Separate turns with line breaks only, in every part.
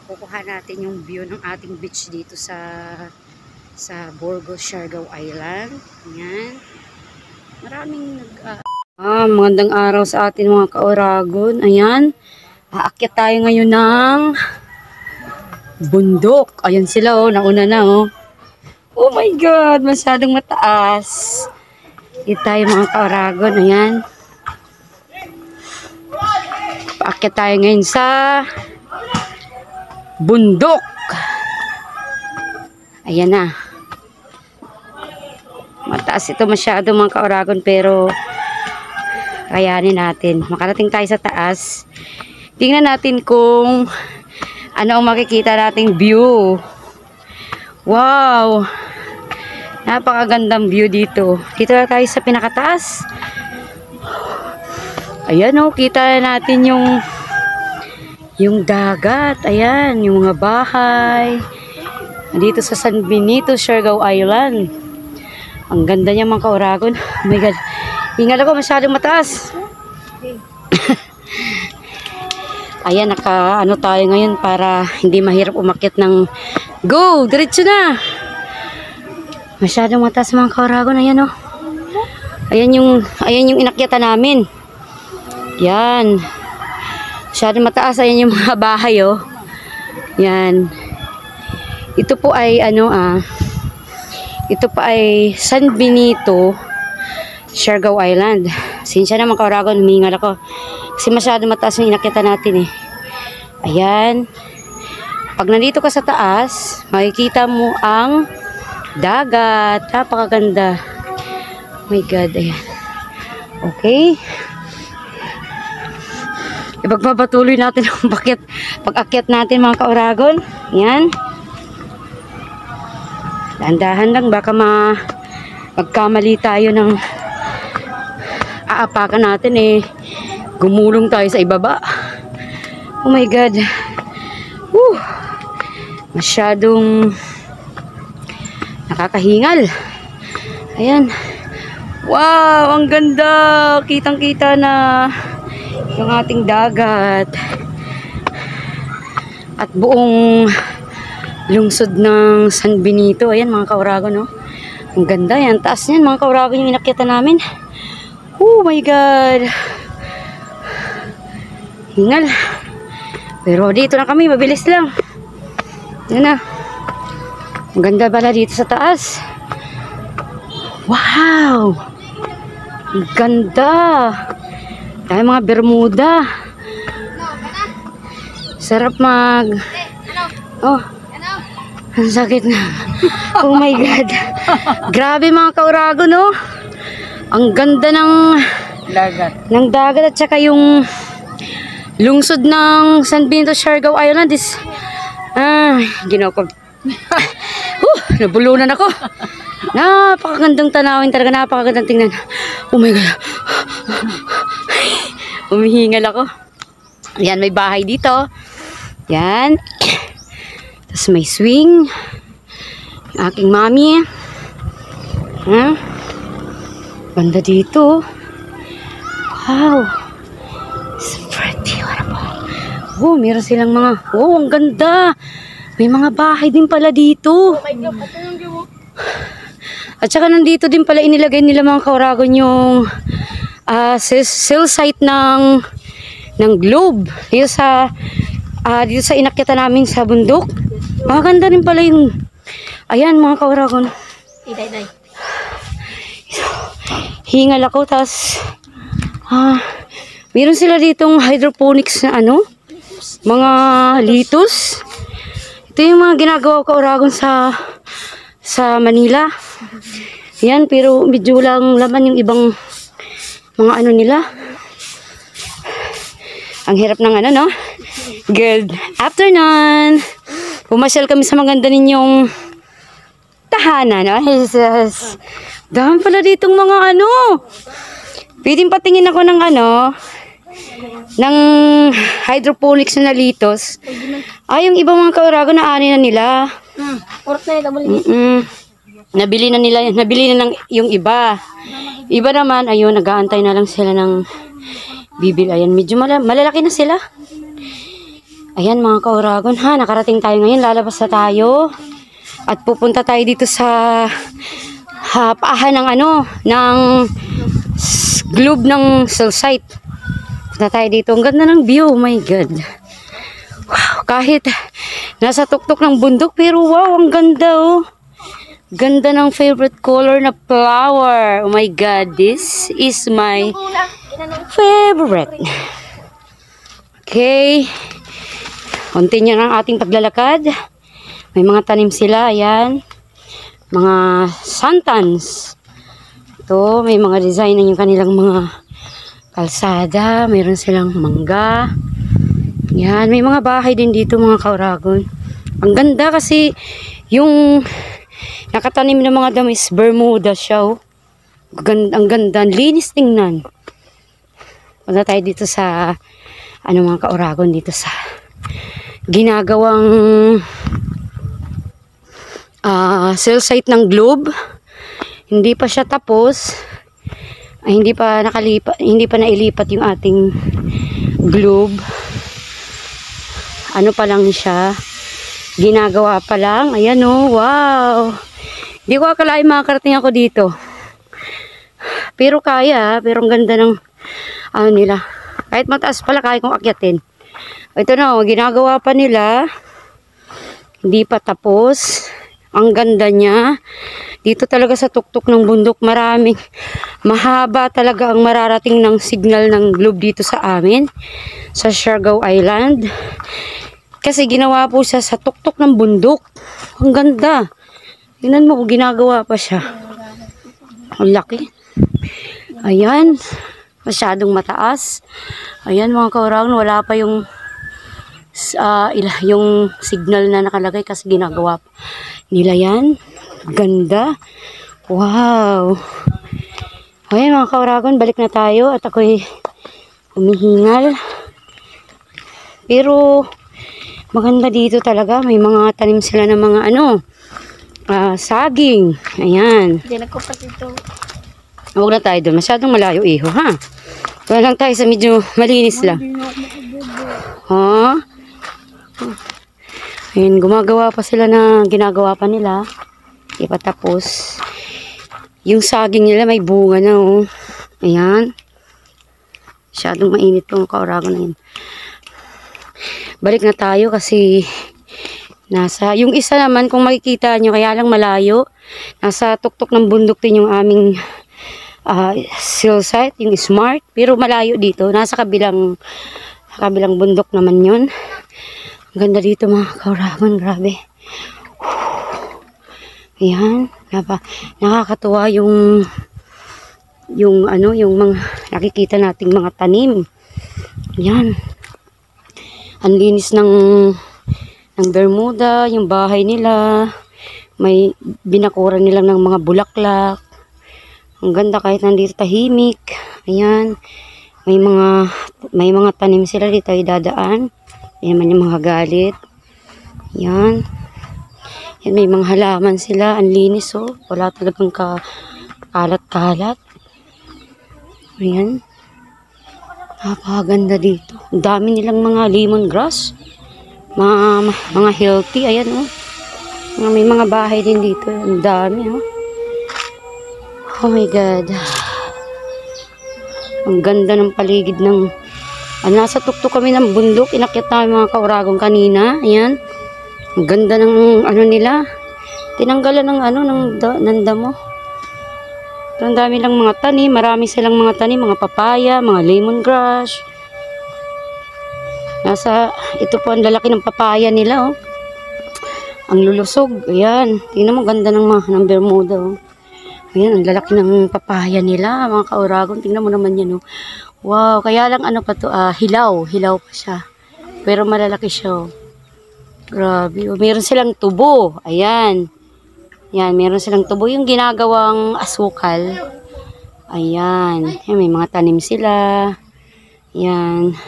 kukuha natin yung view ng ating beach dito sa Burgos, Siargao Island. Ayan. Maraming magandang araw sa atin mga ka-Oragon. Ayan. Aakyat tayo ngayon ng bundok. Ayan sila oh, nauna na oh. Oh my God, masyadong mataas. Dito tayo mga ka-Oragon. Ayan. Paakyat tayo ngayon sa bundok. Ayan na. Mataas ito masyado mga ka-Oragon pero kayanin natin. Makarating tayo sa taas. Tingnan natin kung ano ang makikita nating view. Wow! Napakagandang view dito. Dito na tayo sa pinakataas. Ayan oh, kita natin yung dagat. Ayan, yung mga bahay. Dito sa San Benito, Siargao Island. Ang ganda niya mga ka-Oragon. Oh my God. Hingal ako, masyadong mataas. Ayan, ano tayo ngayon para hindi mahirap umakyat ng go! Diretso na! Masyadong mataas mga ka-Oragon. Ayan o. Ayan yung inakyatan namin. Yan. Masyadong mataas. Ayan yung mga bahay o. Yan. Ito po ay ito pa ay San Benito, Siargao Island. Sinsya na mga ka-Oragon, humingal ako. Kasi masyado mataas yung inakyatan natin eh. Ayan. Pag nandito ka sa taas, makikita mo ang dagat. Napakaganda. Oh my God. Ayan. Okay. Ipagpapatuloy natin ang pag-akyat natin mga ka-Oragon. Ayan. Dahan-dahan lang, baka magkamali tayo ng aapakan natin eh. Gumulong tayo sa ibaba. Oh my God. Woo! Masyadong nakakahingal. Ayan. Wow! Ang ganda! Kitang-kita na yung ating dagat. At buong lungsod ng San Benito. Ayan mga ka-Oragon, no? Ang ganda yan. Taas niyan mga ka-Oragon yung inakyatan namin. Oh my God! Hingal. Pero dito na kami, mabilis lang. Yan na. Ang ganda pala dito sa taas. Wow! Ang ganda! Tayo mga Bermuda. Sarap Oh, ang sakit na. Oh my God. Grabe mga ka-Oragon, no? Ang ganda ng dagat at saka yung lungsod ng San Benito, Siargao Island is ginokog. Nabulunan ako. Napakagandang tanawin talaga, napakagandang tingnan. Oh my God. Umihingal ako. Yan, may bahay dito. Yan. Tapos may swing. Yung aking mami. Banda dito. Wow. It's pretty. Oh, meron silang mga... Oh, ang ganda. May mga bahay din pala dito. At saka nandito din pala inilagay nila mga ka-Oragon yung cell site ng Globe. Dito sa inakyatan namin sa bundok. Maganda rin pala yung... Ayan mga ka-Oragon. Hingal ako. Tapos meron sila ditong hydroponics na mga litos. Ito yung mga ginagawa ka-Oragon sa Manila. Yan, pero medyo lang laman yung ibang mga nila. Ang hirap ng no? Good afternoon. Pumasyal kami sa maganda ninyong tahanan, no? Jesus. Dami pala ditong mga Pwedeng patingin ako ng ng hydroponics na litos. Yung ibang mga ka-Oragon na ani na nila. Nabili na ng yung iba. Iba naman, ayun, nag-aantay na lang sila ng bibil. Ayan, medyo malalaki na sila. Ayan mga kauragon ha, nakarating tayo ngayon, lalabas na tayo. At pupunta tayo dito sa paahan ng ng globe ng cell site. Punta tayo dito, ang ganda ng view, oh my god. Wow, kahit nasa tuktok ng bundok, pero wow, ang ganda oh. Ganda ng favorite color na flower. Oh my god, this is my favorite. Okay. Continue ng ating paglalakad. May mga tanim sila, ayan. Mga santans. Ito, may mga design na yung kanilang mga kalsada. Mayroon silang mangga. Yan, may mga bahay din dito mga kauragon. Ang ganda kasi yung nakatanim ng mga damo is Bermuda siya. Oh. Ang ganda, ang linis tingnan. Punta tayo dito sa mga kauragon dito sa ginagawang cell site ng globe. Hindi pa siya tapos. Hindi pa nailipat yung ating globe. Ano pa lang siya, ginagawa pa lang. Ayan oh, wow. Hindi ko akalain makakarating ako dito. Pero kaya, pero ang ganda ng nila. Kahit mataas pala, kaya kong akyatin. Ito na, ginagawa pa nila. Hindi pa tapos. Ang ganda niya. Dito talaga sa tuktok ng bundok, maraming mahaba talaga ang mararating ng signal ng globe dito sa amin. Sa Siargao Island. Kasi ginawa po siya sa tuktok ng bundok. Ang ganda. Tingnan mo, ginagawa pa siya. Ang laki. Ayan. Masyadong mataas. Ayan mga kauragon, wala pa yung signal na nakalagay kasi ginagawa nila yan. Ganda. Wow. Okay mga kauragon, balik na tayo at ako'y humihingal. Pero maganda dito talaga. May mga tanim sila ng mga saging. Ayan.
Hindi nagkupas ito.
Huwag na tayo doon. Masyadong malayo iho ha. Doon lang tayo sa medyo malinis lang. Ha? Ayun, gumagawa pa sila na ginagawa pa nila. Di pa tapos. Yung saging nila may bunga na oh. Ayan. Masyadong mainit tong kauragon na yun. Balik na tayo kasi yung isa naman kung makikita nyo kaya lang malayo. Nasa tuktok ng bundok din yung aming cell site, yung smart. Pero malayo dito. Nasa kabilang bundok naman yun. Ang ganda dito mga kauragon, grabe. Ayan, nakakatuwa yung mga nakikita nating mga tanim. Ayan. Ang linis ng Bermuda, yung bahay nila. May binakuran nila ng mga bulaklak. Ang ganda kahit nandito tahimik. Ayan. May mga tanim sila dito ay dadaan. Yan naman yung mga galit. Yan. Yan, may mga halaman sila. Ang linis oh. Wala talagang kalat-kalat. Ayan. Napakaganda dito. Ang dami nilang mga lemongrass. Mga healthy. Ayan oh. May mga bahay din dito. Ang dami oh. Oh my God. Ang ganda ng paligid ng nasa tuktok kami ng bundok. Inakyat namin mga kauragon kanina. Ayan. Ang ganda ng nila. Tinanggalan ng damo. Ang dami lang mga tanim. Marami silang mga tanim. Mga papaya, mga lemongrass. Ito po ang lalaki ng papaya nila oh. Ang lulusog. Ayan. Tingnan mo ganda ng Bermuda oh. Ayan, ang lalaki ng papaya nila, mga kauragon. Tingnan mo naman yan, oh. Wow, kaya lang pa to, hilaw pa siya. Pero malalaki siya, oh. Grabe, oh. Meron silang tubo. Ayan. Ayan, meron silang tubo. Yung ginagawang asukal. Ayan. Ayan, may mga tanim sila. Ayan.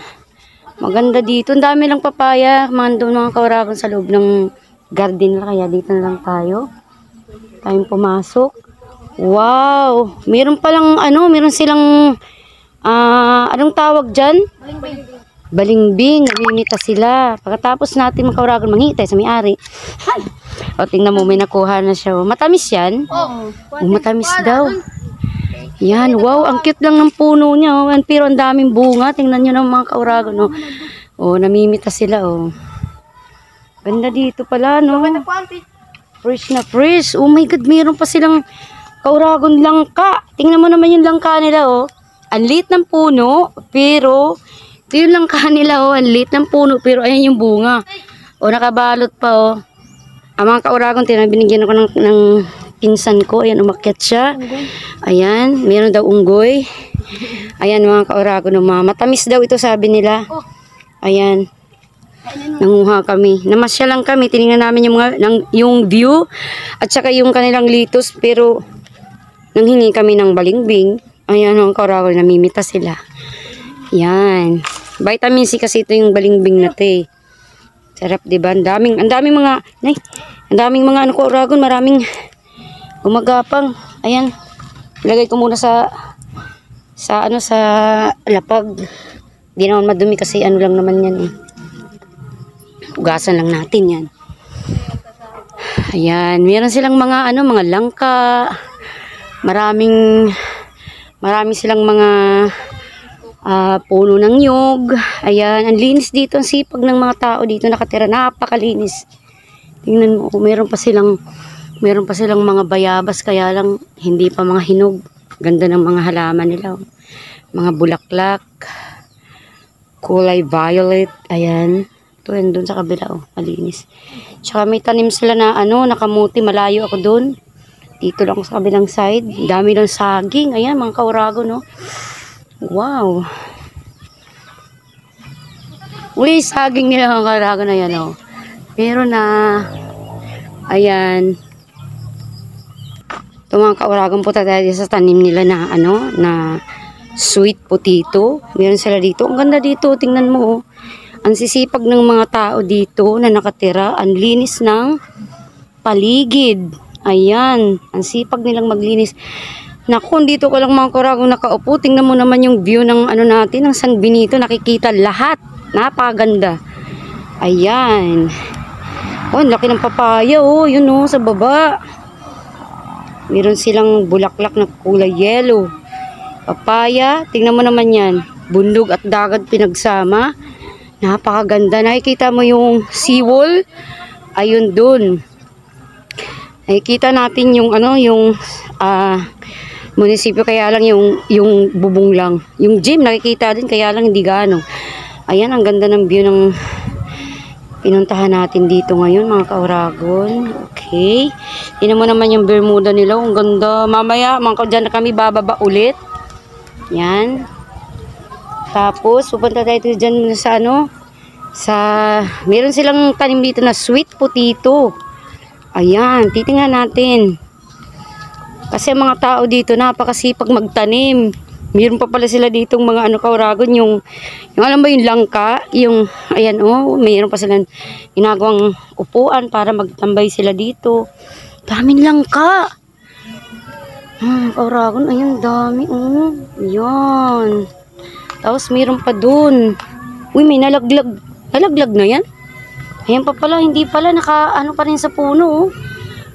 Maganda dito. Ang dami lang papaya. Mga kauragon sa loob ng garden. Kaya dito na lang tayo. Tayong pumasok. Wow! Meron palang meron silang anong tawag dyan? balimbing, namimita sila. Pagkatapos natin mga kauragon, manghihintay sa may-ari. O, tingnan mo, may nakuha na siya. Matamis yan? Matamis daw. Yan, wow, ang cute lang ng puno niya. Oh. Pero ang daming bunga. Tingnan nyo ng mga kauragon. Oh. Oh, namimita sila. Oh. Ganda dito pala, no? Fresh na fresh. Oh my God, mayroon pa silang kauragon langka. Tingnan mo naman yung langka nila, oh. Ang liit ng puno, pero ito yung langka nila, oh. Ang liit ng puno, pero ayan yung bunga. Oh, nakabalot pa, oh. Ang mga kauragon, binigyan ako ng pinsan ko. Ayan, umakyat siya. Ayan, meron daw unggoy. Ayan, mga kauragon, matamis daw ito, sabi nila. Ayan. Nanguha kami. Namasya lang kami. Tinignan namin yung view at saka yung kanilang litos, pero nanghingi kami ng balimbing. Ayan, ang kauragon, namimita sila. Yan. Vitamin C kasi ito yung balimbing na te. Sarap, diba? Ang daming mga kauragon, maraming gumagapang. Ayan. Ilagay ko muna sa lapag. Di naman madumi kasi ano lang naman yan eh. Ugasan lang natin yan. Ayan, meron silang mga langka. Marami silang mga puno ng nyog. Ayan, ang linis dito, ang sipag ng mga tao dito nakatira, napakalinis. Tingnan mo, meron pa silang mga bayabas, kaya lang hindi pa mga hinog. Ganda ng mga halaman nila. Mga bulaklak, kulay violet. Ayan. Ito yan doon sa kabila, oh, malinis. Tsaka may tanim sila na nakamuti, malayo ako doon. Dito lang ako sa kabilang side. Dami ng saging. Ayan, mga kauragon, no. Wow. Uy, saging nila mga kauragon na yan, oh. Pero na, ayan. Ito mga kauragon po tayo sa tanim nila na, na sweet potato. Meron sila dito. Ang ganda dito, tingnan mo, oh. Ang sisipag ng mga tao dito na nakatira, ang linis ng paligid. Ayan, ang sipag nilang maglinis. Naku, dito ko lang mga kauragon nakaupo. Tingnan mo naman yung view ng natin, ng San Benito. Nakikita lahat. Napakaganda. Ayan. Oh, ang laki ng papaya, oh. Yun, oh, sa baba. Meron silang bulaklak na kulay yellow. Papaya, tingnan mo naman yan. Bundog at dagat pinagsama. Napakaganda. Nakikita mo yung seawall. Ayun dun. Nakikita natin yung munisipyo, kaya lang yung bubong lang. Yung gym nakikita din, kaya lang hindi gaano. Ayan, ang ganda ng view ng pinuntahan natin dito ngayon, mga kauragon. Okay. Tingnan mo naman yung Bermuda nila. Ang ganda. Mamaya, dyan na kami bababa ulit. Yan. Tapos, pupunta tayo dyan meron silang tanim dito na sweet potato. Ayan, titingnan natin. Kasi ang mga tao dito, napakasipag magtanim. Meron pa pala sila ditong mga kauragon, yung alam ba yung langka, ayan, oh, meron pa silang ginagawang upuan para magtambay sila dito. Daming langka. Kauragon, ayun, dami, oh. Ayan. Tapos meron pa dun. Uy, may nalaglag. Nalaglag na yan. Ayan pa pala, hindi pala, pa rin sa puno, oh.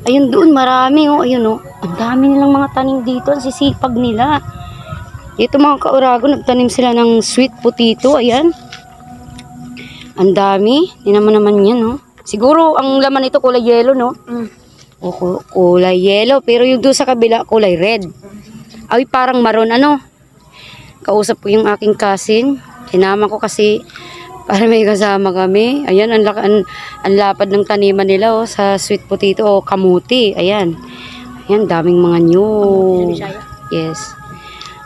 Ayun doon, marami, oh. Ayun, oh. Ang dami nilang mga tanim dito, ang sisipag nila. Ito mga kauragon, nagtanim sila ng sweet potato, ayan. Ang dami. Tingnan mo naman yan, oh. Siguro, ang laman nito kulay yellow, no? O, kulay yellow, pero yung doon sa kabila, kulay red. Ay, parang maroon, Kausap ko yung aking cousin. Sinama ko kasi para may kasama kami. Ayan, ang lapad ng taniman nila, oh, sa sweet potato o kamuti. Ayan. Ayan, daming mga nyug. Yes.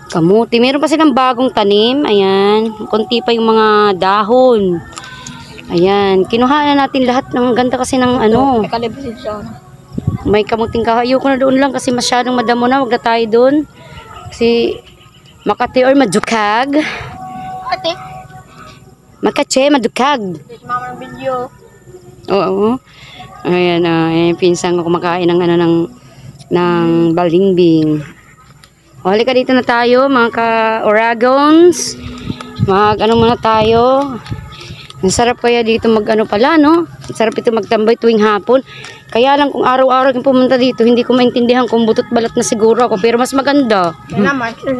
Kamuti. Meron pa silang bagong tanim. Ayan. Kunti pa yung mga dahon. Ayan. Kinuha na natin lahat. Ng ganda kasi ng may kamuting kahoy. Ayoko na doon lang kasi masyadong madamo na. Huwag na tayo doon. Kasi Makati or madukag. Makatse, madukag.
Mama ng video.
Oo. Ayan, ayan, pinsan ko kumakain ng balimbing. O, halika dito na tayo, mga ka-oragons. Ano muna tayo. Ang sarap kaya dito mag-ano pala, no? Ang sarap ito magtambay tuwing hapon. Kaya lang kung araw-araw yung pumunta dito, hindi ko maintindihan kung butot balat na siguro ako. Pero mas maganda.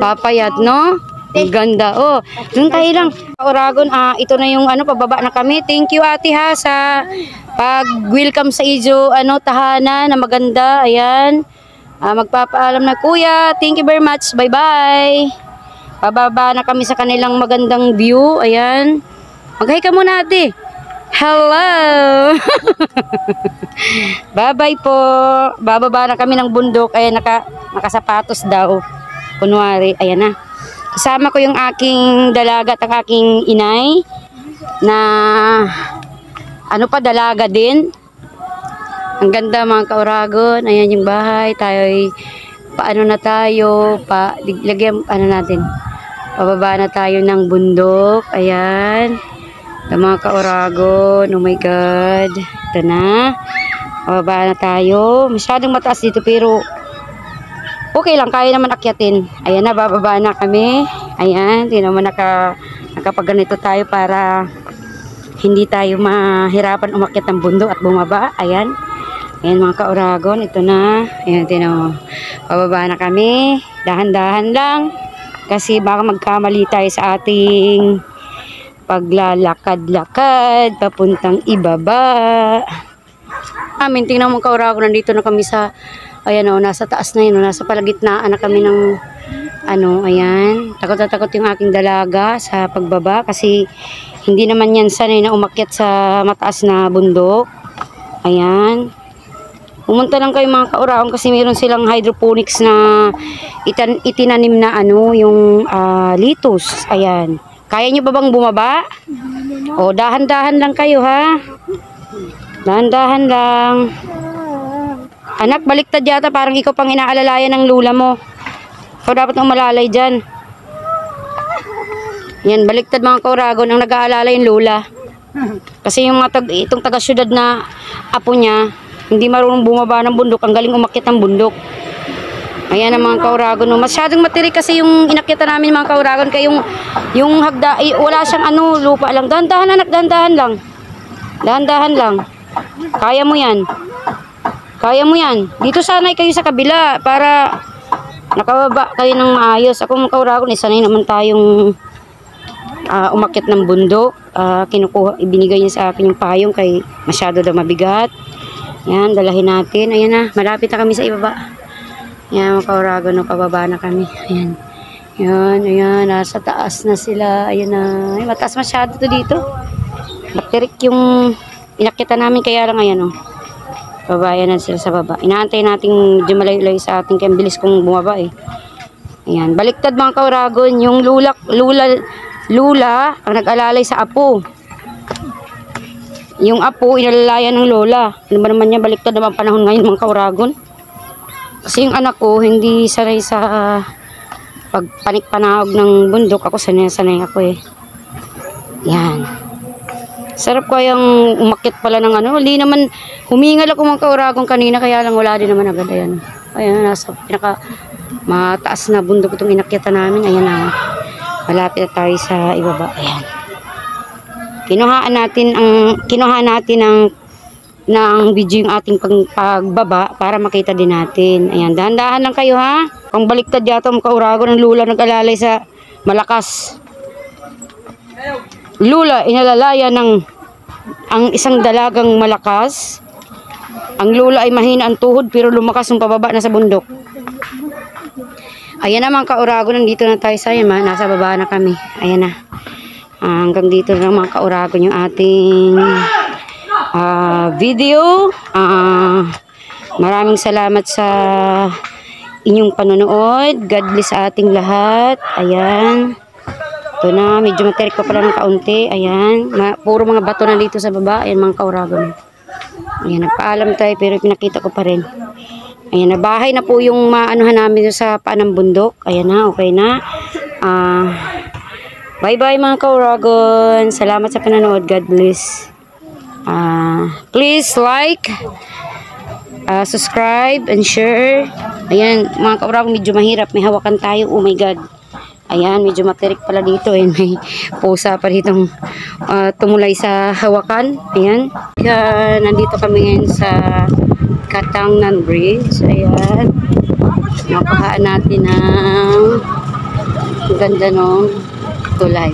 Papayat, no? Ang ganda. Oh, dun tayo lang. Oragon, ito na yung pababa na kami. Thank you, ate ha, sa pag-welcome sa Ijo, tahanan na maganda. Ayan. Magpapaalam na, kuya. Thank you very much. Bye-bye. Pababa na kami sa kanilang magandang view. Ayan. Mag-hi ka muna, ate. Hello! Bye-bye po. Bababa na kami ng bundok. Ayan, nakasapatos daw. Kunwari, ayan na. Kasama ko yung aking dalaga at ang aking inay na dalaga din. Ang ganda mga kauragon. Ayan yung bahay. Tayo paano na tayo. Lagyan, natin. Pababa na tayo ng bundok. Ayan. Ito mga kauragon. Oh my God. Ito na. Pababa na tayo. Masyadong mataas dito pero okay lang. Kaya naman akyatin. Ayan na. Bababa na kami. Ayan. Hindi naman nakapaganito tayo para hindi tayo mahirapan umakyat ng bundok at bumaba. Ayan. Ayan mga kauragon. Ito na. Ayan. Pababa na kami. Dahan-dahan lang. Kasi baka magkamali tayo sa ating paglalakad-lakad papuntang ibaba. Tingnan mo kauragon, nandito na kami sa nasa taas na yun, nasa palagitnaan na kami ng ayan. Takot na takot yung aking dalaga sa pagbaba kasi hindi naman yan sanay na umakyat sa mataas na bundok. Ayan. Pumunta lang kayo mga kauragon kasi meron silang hydroponics na itinanim na yung litos. Ayan. Kaya nyo ba bang bumaba? O, dahan-dahan lang kayo, ha? Dahan-dahan lang. Anak, baliktad yata. Parang ikaw pang inaalalayan ng lula mo. Ikaw dapat nang malalay dyan. Yan, baliktad mga kauragon. Ang nag-aalala yung lula. Kasi yung itong taga-syudad na apo niya, hindi marunong bumaba ng bundok. Ang galing umakyat ng bundok. Ayan ang mga kauragon. No. Masyadong matirik kasi yung inakyatan namin mga kauragon. Kaya yung hagda, wala siyang lupa lang. Dahan-dahan anak, dahan-dahan lang. Dahan-dahan lang. Kaya mo yan. Kaya mo yan. Dito sanay kayo sa kabila para nakababa kayo ng maayos. Ako mga kauragon, sanay naman tayong umakyat ng bundok. Ibinigay niya sa akin yung payong kay masyado daw mabigat. Yan, dalahin natin. Ayan na, malapit na kami sa ibaba. Ayan mga kauragon, pababa na kami. Ayan. Ayan, nasa taas na sila. Ayan na. Ay, mataas masyado to dito. Batirik yung inakita namin kaya lang ayan babayan na sila sa baba. Inaantay natin medyo malayo-layo sa ating kaya bilis kong bumaba eh. Ayan. Baliktad mga kauragon. Yung lula ang nag-alalay sa apo. Yung apo, inalalayan ng lola. Ano ba naman yan? Baliktad naman panahon ngayon mga kauragon. Kasi yung anak ko, hindi sanay sa pagpanik-panahog ng bundok. Ako sanay ako eh. Yan. Sarap ko yung umakyat pala ng Hindi naman, humingal ako mga kauragon kanina, kaya lang wala din naman agad. Ayan. Ayan, nasa pinaka mataas na bundok itong inakyatan namin. Ayan na. Malapit na tayo sa ibaba. Ayan. Kinuhaan natin ng video yung ating pagbaba para makita din natin. Ayan, dahan-dahan lang kayo ha. Pang baliktad yata ang kauragon ng lula nag-alalay sa malakas. Lula, inalalaya ang isang dalagang malakas. Ang lula ay mahina ang tuhod pero lumakas ang pababa na sa bundok. Ayan na mga kauragon, nandito na tayo sa nasa baba na kami. Ayan na. Hanggang dito na mga kauragon yung ating video. Maraming salamat sa inyong panonood. God bless sa ating lahat. Ayan. Ito na, medyo matirik pa pala ng kaunti. Ayan. Puro mga bato na dito sa baba. Ayan mga kauragon. Ayan, nagpaalam tayo pero pinakita ko pa rin. Ayan, nabahay na po yung maanuhan namin sa paan ng bundok. Ayan na, okay na. Bye-bye mga kauragon. Salamat sa panonood. God bless. Please like, subscribe, and share. Ayan, mga kauragon, medyo mahirap. May hawakan tayo. Oh my God. Ayan, medyo matirik pala dito. Ayan, may pusa pa ditong tumulay sa hawakan. Ayan. Kaya, nandito kami ngayon sa Katangnan Bridge. Ayan. Napahaan natin ng ganda ng tulay.